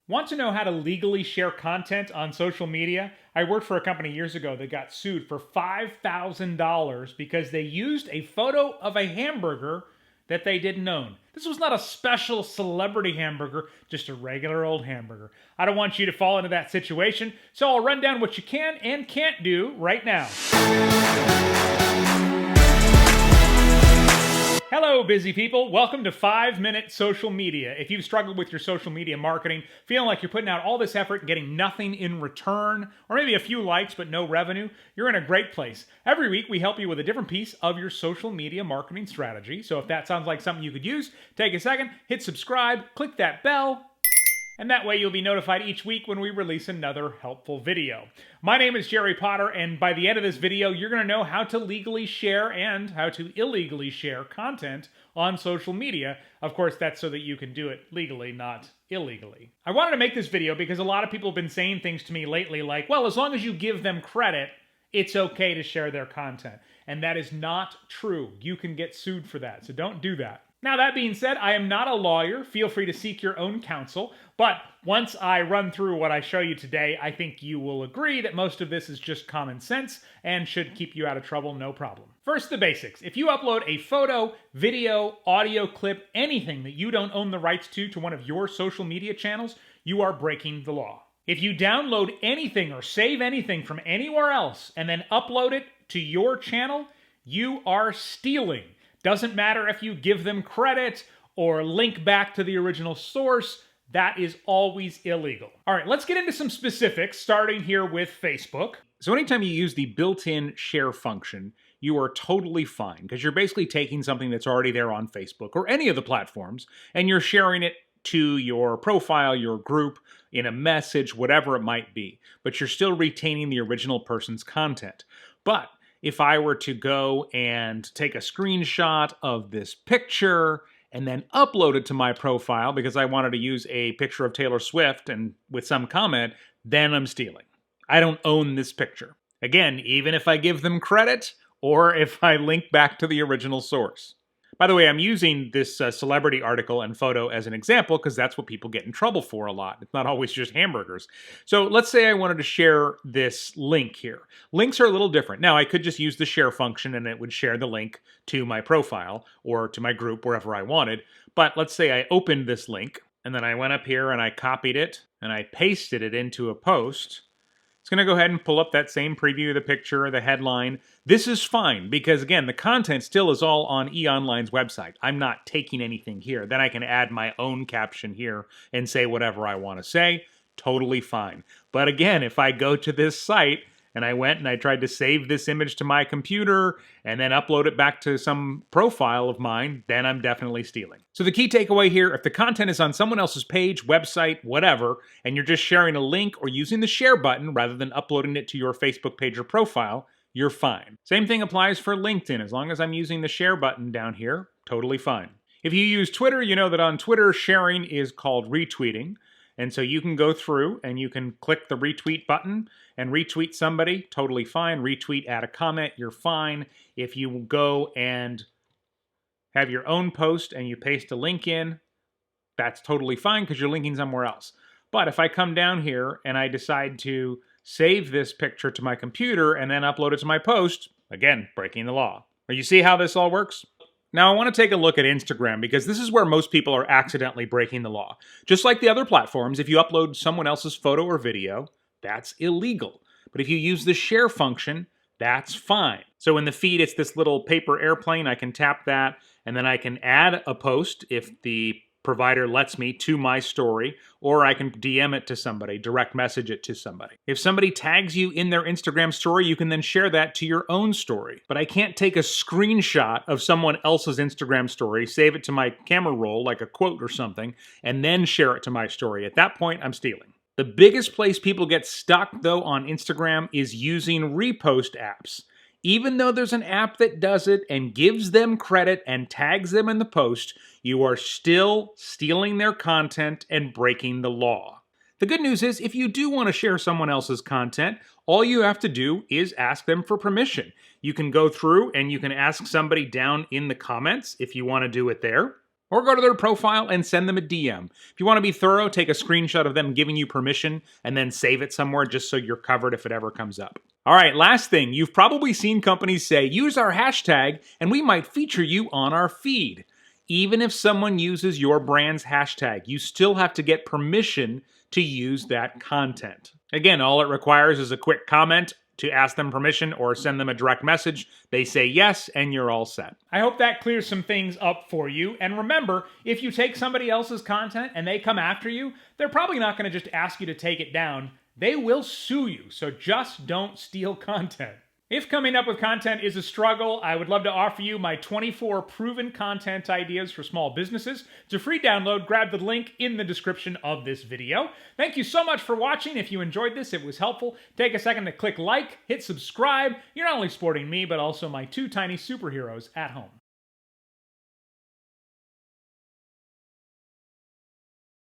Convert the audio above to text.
Want to know how to legally share content on social media? I worked for a company years ago that got sued for $5,000 because they used a photo of a hamburger that they didn't own. This was not a special celebrity hamburger, just a regular old hamburger. I don't want you to fall into that situation, so I'll run down what you can and can't do right now. Hello, busy people. Welcome to 5-Minute Social Media. If you've struggled with your social media marketing, feeling like you're putting out all this effort and getting nothing in return, or maybe a few likes but no revenue, you're in a great place. Every week, we help you with a different piece of your social media marketing strategy. So if that sounds like something you could use, take a second, hit subscribe, click that bell, and that way you'll be notified each week when we release another helpful video. My name is Jerry Potter, and by the end of this video, you're going to know how to legally share and how to illegally share content on social media. Of course, that's so that you can do it legally, not illegally. I wanted to make this video because a lot of people have been saying things to me lately like, well, as long as you give them credit, it's okay to share their content. And that is not true. You can get sued for that, so don't do that. Now, that being said, I am not a lawyer. Feel free to seek your own counsel. But once I run through what I show you today, I think you will agree that most of this is just common sense and should keep you out of trouble, no problem. First, the basics. If you upload a photo, video, audio clip, anything that you don't own the rights to one of your social media channels, you are breaking the law. If you download anything or save anything from anywhere else and then upload it to your channel, you are stealing. Doesn't matter if you give them credit or link back to the original source, that is always illegal. All right, let's get into some specifics, starting here with Facebook. So anytime you use the built-in share function, you are totally fine, because you're basically taking something that's already there on Facebook or any of the platforms, and you're sharing it to your profile, your group, in a message, whatever it might be. But you're still retaining the original person's content. But if I were to go and take a screenshot of this picture and then upload it to my profile because I wanted to use a picture of Taylor Swift and with some comment, then I'm stealing. I don't own this picture. Again, even if I give them credit or if I link back to the original source. By the way, I'm using this celebrity article and photo as an example because that's what people get in trouble for a lot. It's not always just hamburgers. So let's say I wanted to share this link here. Links are a little different. Now, I could just use the share function and it would share the link to my profile or to my group, wherever I wanted. But let's say I opened this link and then I went up here and I copied it and I pasted it into a post. It's going to go ahead and pull up that same preview of the picture, the headline. This is fine because, again, the content still is all on eOnline's website. I'm not taking anything here. Then I can add my own caption here and say whatever I want to say. Totally fine. But again, if I go to this site and I went and I tried to save this image to my computer and then upload it back to some profile of mine, then I'm definitely stealing. So the key takeaway here, if the content is on someone else's page, website, whatever, and you're just sharing a link or using the share button rather than uploading it to your Facebook page or profile, you're fine. Same thing applies for LinkedIn. As long as I'm using the share button down here, totally fine. If you use Twitter, you know that on Twitter, sharing is called retweeting. And so you can go through and you can click the retweet button and retweet somebody, totally fine. Retweet, add a comment, you're fine. If you go and have your own post and you paste a link in, that's totally fine because you're linking somewhere else. But if I come down here and I decide to save this picture to my computer and then upload it to my post, again, breaking the law. You see how this all works? Now, I want to take a look at Instagram because this is where most people are accidentally breaking the law. Just like the other platforms, if you upload someone else's photo or video, that's illegal. But if you use the share function, that's fine. So in the feed, it's this little paper airplane. I can tap that, and then I can add a post if the provider lets me to my story, or I can DM it to somebody, direct message it to somebody. If somebody tags you in their Instagram story, you can then share that to your own story. But I can't take a screenshot of someone else's Instagram story, save it to my camera roll, like a quote or something, and then share it to my story. At that point, I'm stealing. The biggest place people get stuck, though, on Instagram is using repost apps. Even though there's an app that does it and gives them credit and tags them in the post, you are still stealing their content and breaking the law. The good news is, if you do want to share someone else's content, all you have to do is ask them for permission. You can go through and you can ask somebody down in the comments if you want to do it there. Or go to their profile and send them a DM. If you want to be thorough, take a screenshot of them giving you permission and then save it somewhere just so you're covered if it ever comes up. All right, last thing. You've probably seen companies say, use our hashtag and we might feature you on our feed. Even if someone uses your brand's hashtag, you still have to get permission to use that content. Again, all it requires is a quick comment to ask them permission or send them a direct message. They say yes, and you're all set. I hope that clears some things up for you. And remember, if you take somebody else's content and they come after you, they're probably not going to just ask you to take it down. They will sue you, so just don't steal content. If coming up with content is a struggle, I would love to offer you my 24 proven content ideas for small businesses. It's a free download. Grab the link in the description of this video. Thank you so much for watching. If you enjoyed this, it was helpful, take a second to click like, hit subscribe. You're not only supporting me, but also my two tiny superheroes at home.